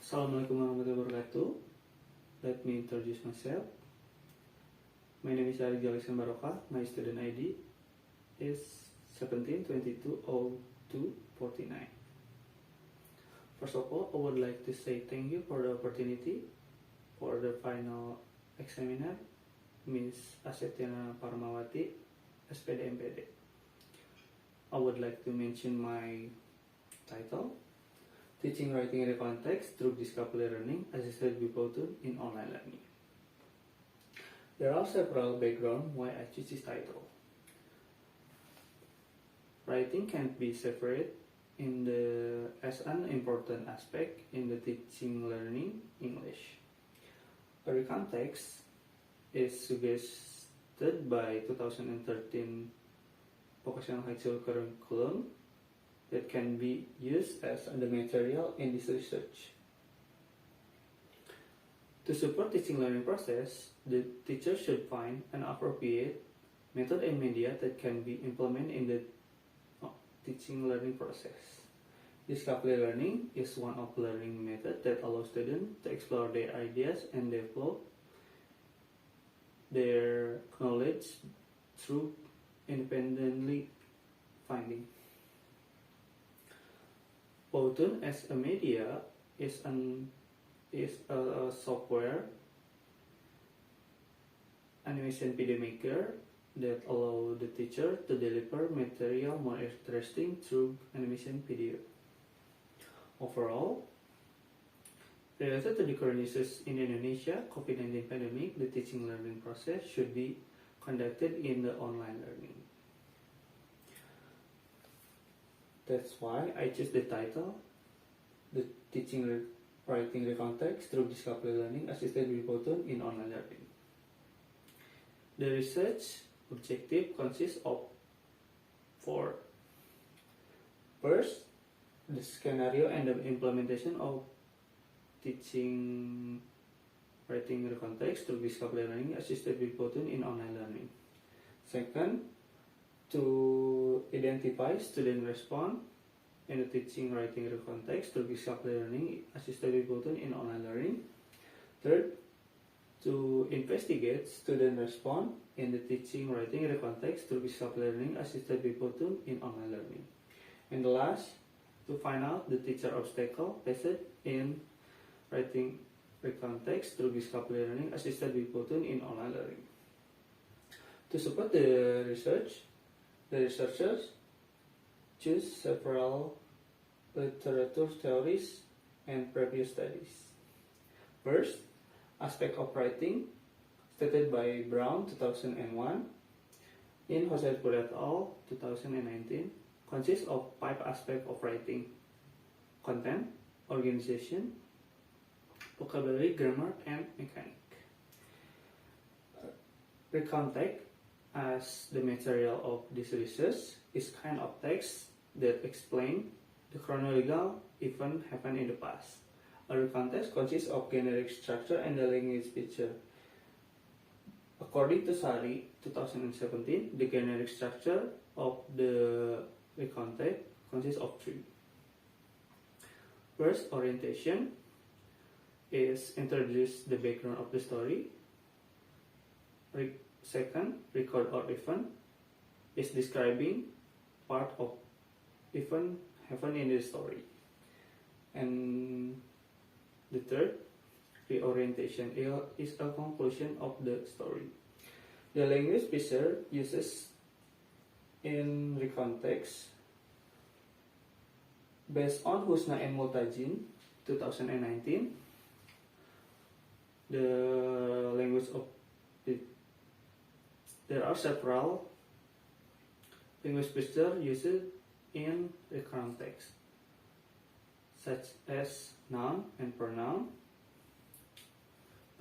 Assalamualaikum warahmatullahi wabarakatuh. Let me introduce myself. My name is Arizal Ikhsan Barokah. My student ID is 17220249. First of all, I would like to say thank you for the opportunity for the final examiner, Miss Asetina Parmawati, SPD MPD. I would like to mention my title, Teaching Writing in the Context Through Discovery Learning Assisted by Bluetooth in Online Learning. There are several backgrounds why I choose this title. Writing can be separated as an important aspect in the teaching learning English. A context is suggested by 2013 vocational high school curriculum that can be used as the material in this research. To support teaching learning process, the teacher should find an appropriate method and media that can be implemented in the teaching learning process. Discovery learning is one of learning methods that allows students to explore their ideas and develop their knowledge through independently finding. Bluetooth as a media is a software animation video maker that allows the teacher to deliver material more interesting through animation video. Overall, related to the current issues in Indonesia, COVID-19 pandemic, the teaching learning process should be conducted in the online learning. That's why I choose the title, the Teaching Writing the Context Through Discovery Learning Assisted by Bluetooth in Online Learning. The research objective consists of four. First, the scenario and the implementation of teaching writing the context through discovery learning assisted by Bluetooth in online learning. Second, to identify student response in the teaching writing the context through discovery learning assisted by Bluetooth in online learning. Third, to investigate student response in the teaching writing the context through discovery learning assisted by Bluetooth in online learning. And the last, to find out the teacher obstacle faced in writing the context through discovery learning assisted by Bluetooth in online learning. To support the research, the researchers choose several literature theories and previous studies. First, aspect of writing, stated by Brown 2001, in Jose et al. 2019, consists of 5 aspects of writing: content, organization, vocabulary, grammar, and mechanic. The context as the material of this research is kind of text that explain the chronological event happened in the past. Our context consists of generic structure and the language picture. According to Sari 2017, the generic structure of the context consists of 3. First, orientation is introduce the background of the story. Second, record or event is describing part of event happened in the story. And the third, reorientation is a conclusion of the story. The language picture uses in the context based on Husna and Multajin 2019. The language of there are several language picture used in the context, such as noun and pronoun,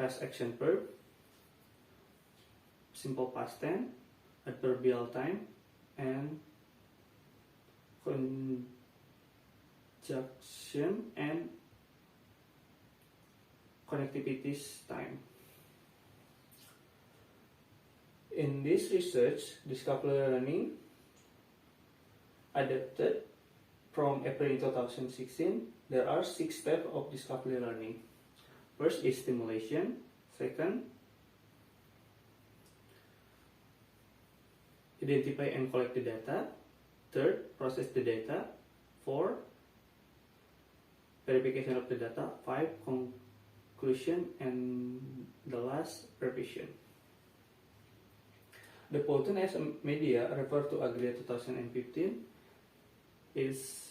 past action verb, simple past tense, adverbial time, and conjunction and connectivity time. In this research, discovery learning adapted from April 2016, there are 6 steps of discovery learning. First is stimulation. Second, identify and collect the data. Third, process the data. 4, verification of the data. 5, conclusion, and the last, revision. The Potent as a media referred to Agria 2015 is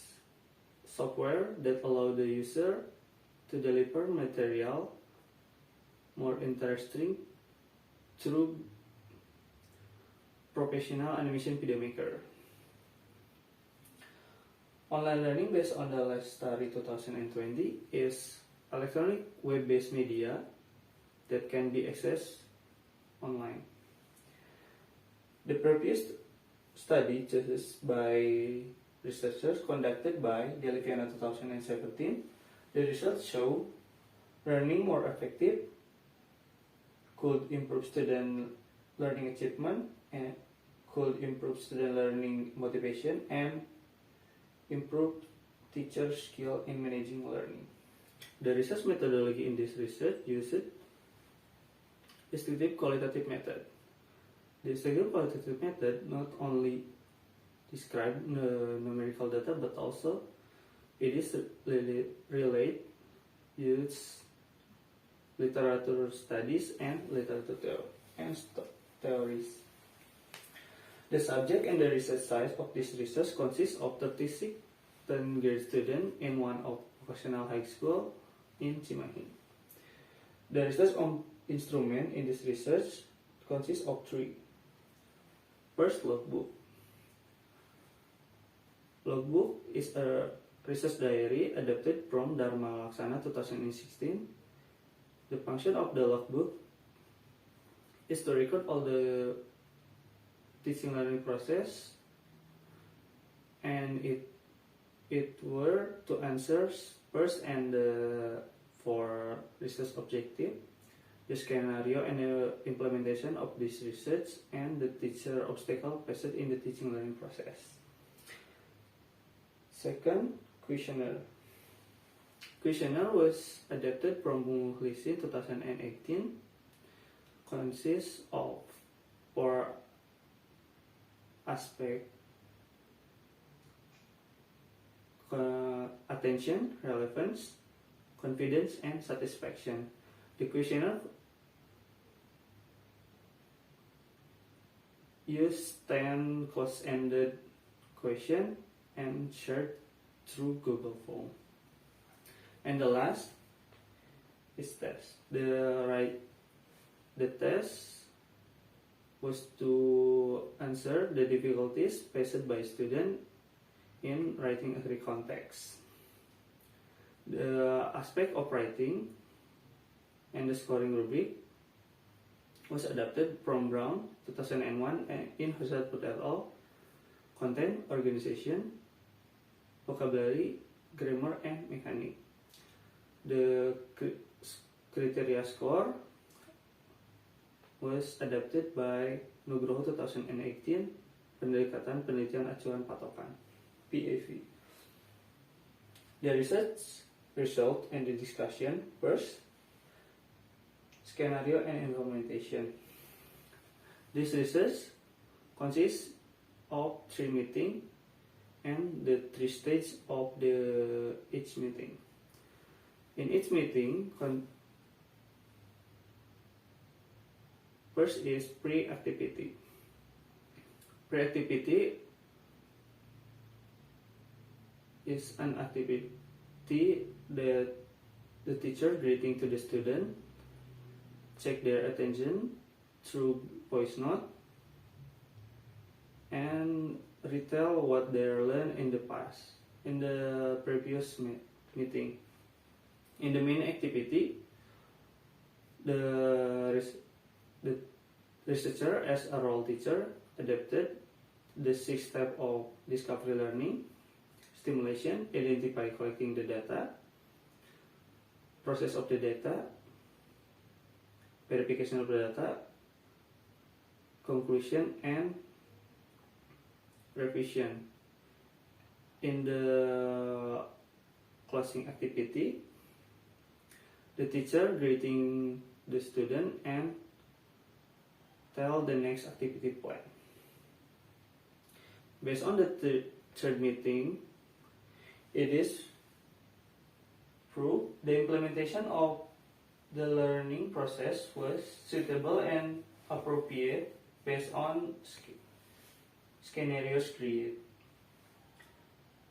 software that allows the user to deliver material more interesting through professional animation video maker. Online learning based on the Life Story 2020 is electronic web-based media that can be accessed online. The previous study chosen by researchers conducted by Deliviana 2017, the results show learning more effective, could improve student learning achievement, and could improve student learning motivation, and improve teacher skill in managing learning. The research methodology in this research used descriptive qualitative method. The descriptive qualitative method not only describe numerical data, but also it is relate use literature studies and literature theories. The subject and the research size of this research consists of 36 10th-grade students in one of vocational high school in Cimahi. The research instrument in this research consists of 3. First, logbook. Logbook is a research diary adapted from Dharma Laksana 2016. The function of the logbook is to record all the teaching learning process, and it were to answer first and for research objective, the scenario and the implementation of this research, and the teacher obstacle faced in the teaching learning process. Second, questionnaire. Questionnaire was adapted from Muhlisi 2018, consists of 4 aspects: attention, relevance, confidence, and satisfaction. The questionnaire use 10 close-ended questions and shared through Google Form. And the last is test. The test was to answer the difficulties faced by students in writing every context. The aspect of writing and the scoring rubric was adapted from Brown 2001 in Husserl et al. Content, organization, vocabulary, grammar, and mechanic. The criteria score was adapted by Nugroho 2018, Pendekatan Penelitian Acuan Patokan, PAV. The research result and the discussion. First, scenario and implementation. This research consists of 3 meetings and the 3 stages of each meeting. In each meeting, first is pre-activity. Pre-activity is an activity that the teacher greeting to the student, check their attention through voice note, and retell what they learned in the past, in the previous meeting. In the main activity, the researcher as a role teacher adapted the 6 steps of discovery learning: stimulation, identify collecting the data, process of the data, verification of the data, conclusion, and revision. in the closing activity, the teacher greeting the student and tell the next activity plan. Based on the third meeting, it is proved the implementation of the learning process was suitable and appropriate based on scenarios created.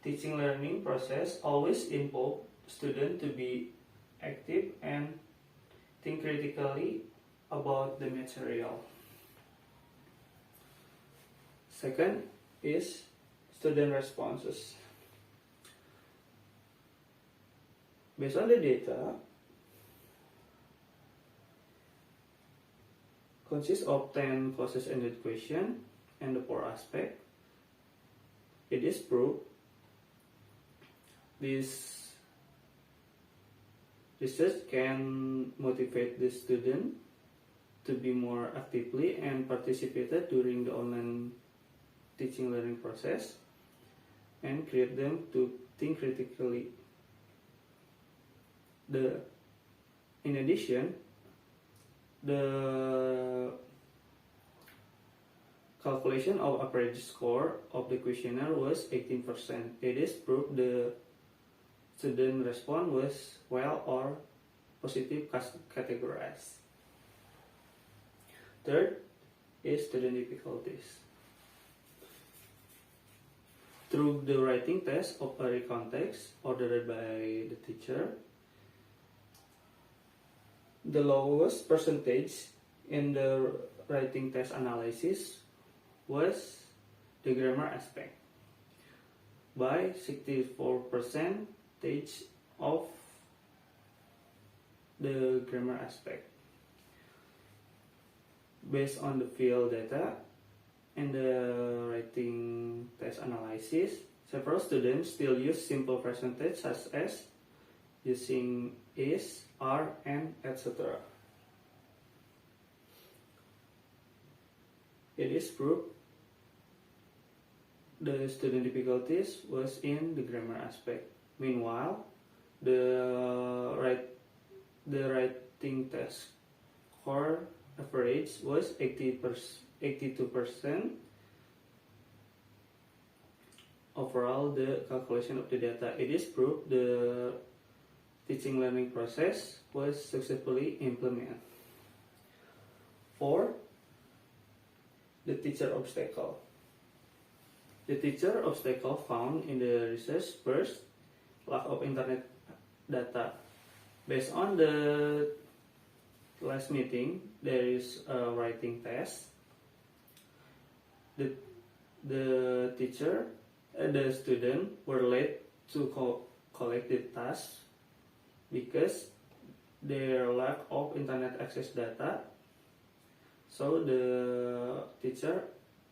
Teaching learning process always involve students to be active and think critically about the material. Second is student responses. Based on the data, consists of 10 closest-ended questions and the 4 aspects. It is proved this research can motivate the student to be more actively and participated during the online teaching learning process and create them to think critically. In addition, the calculation of average score of the questionnaire was 18%. It is proved the student response was well or positive categorized. Third is student difficulties. Through the writing test of every context ordered by the teacher, the lowest percentage in the writing test analysis was the grammar aspect by 64% of the grammar aspect. Based on the field data and the writing test analysis, several students still use simple present tense such as using is, are, and etc. It is proved the student difficulties was in the grammar aspect. Meanwhile, the writing test score average was 82%. Overall, the calculation of the data, it is proved the teaching learning process was successfully implemented. 4. The teacher obstacle. The teacher obstacle found in the research: first, lack of internet data. Based on the last meeting, there is a writing test. The student were late to collect the task because their lack of internet access data. So the teacher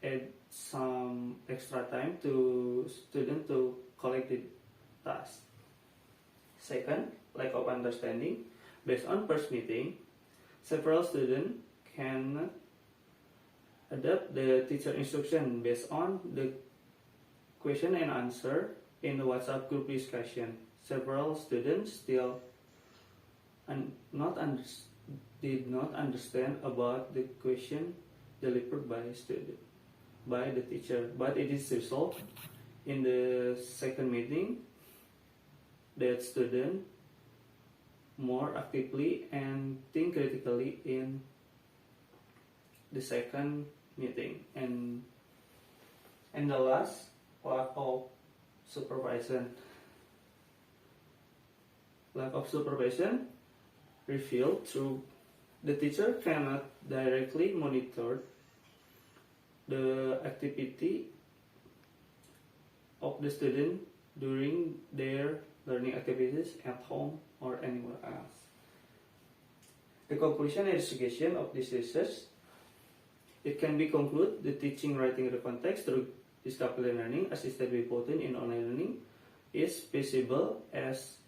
add some extra time to student to collect the task. Second, lack of understanding. Based on first meeting, several students can adapt the teacher instruction based on the question and answer in the WhatsApp group discussion. Several students still did not understand about the question delivered by the teacher, but it is resolved in the second meeting that student more actively and think critically in the second meeting. And the last, lack of supervision. Lack of supervision revealed through the teacher cannot directly monitor the activity of the student during their learning activities at home or anywhere else. The conclusion and suggestion of this research: it can be concluded the teaching writing in the context through discovery learning assisted by Python in online learning is feasible as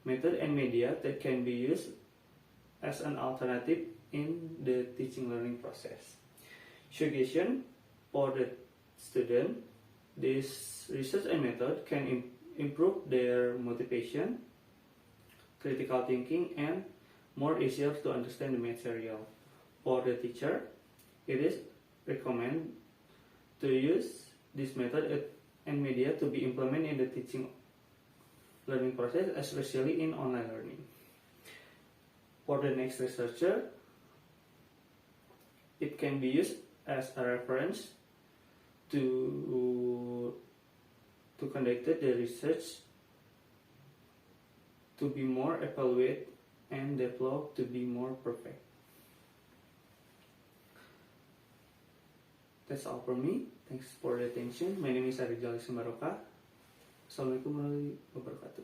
method and media that can be used as an alternative in the teaching learning process. Suggestion for the student: This research and method can improve their motivation, critical thinking, and more easier to understand the material. For the teacher, it is recommended to use this method and media to be implemented in the teaching learning process, especially in online learning. For the next researcher, it can be used as a reference to conduct the research to be more evaluate and develop to be more perfect. That's all from me. Thanks for the attention. My name is Arizal Ikhsan Barokah. Assalamualaikum warahmatullahi wabarakatuh.